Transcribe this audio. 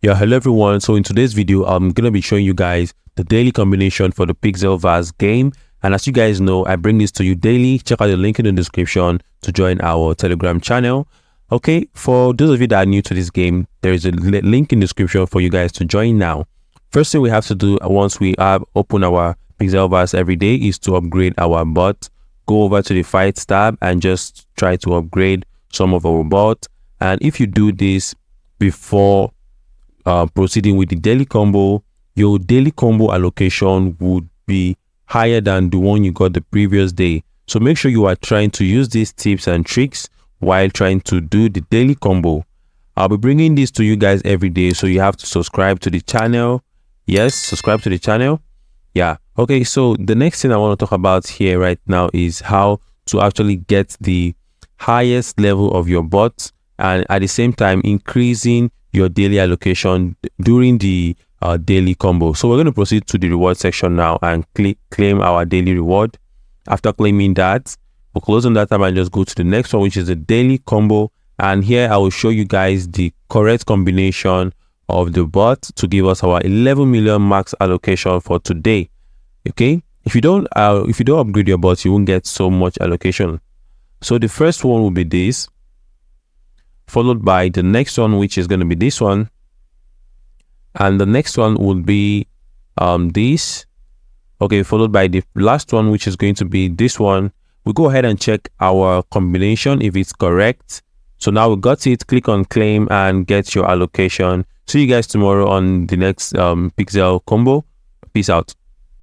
Yeah, hello everyone. So in today's video, I'm gonna be showing you guys the daily combination for the Pixelverse game. And as you guys know, I bring this to you daily. Check out the link in the description to join our Telegram channel. Okay, for those of you that are new to this game, there is a link in the description for you guys to join now. First thing we have to do once we have open our Pixelverse every day is to upgrade our bot. Go over to the fights tab and just try to upgrade some of our bot. And if you do this before proceeding with the daily combo, your daily combo allocation would be higher than the one you got the previous day. So make sure you are trying to use these tips and tricks while trying to do the daily combo. I'll be bringing this to you guys every day, so you have to subscribe to the channel. Yes, subscribe to the channel. Yeah, okay, so the next thing I want to talk about here right now is how to actually get the highest level of your bot and at the same time increasing your daily allocation during the daily combo. So we're going to proceed to the reward section now and claim our daily reward. After claiming that, we'll close on that tab and just go to the next one, which is the daily combo. And here I will show you guys the correct combination of the bot to give us our 11 million max allocation for today. Okay, if you don't upgrade your bot, you won't get so much allocation. So the first one will be this, followed by the next one, which is going to be this one, and the next one will be this. Okay, followed by the last one, which is going to be this one. We go ahead and check our combination if it's correct. So now we got it. Click on claim and get your allocation. See you guys tomorrow on the next Pixel combo. Peace out.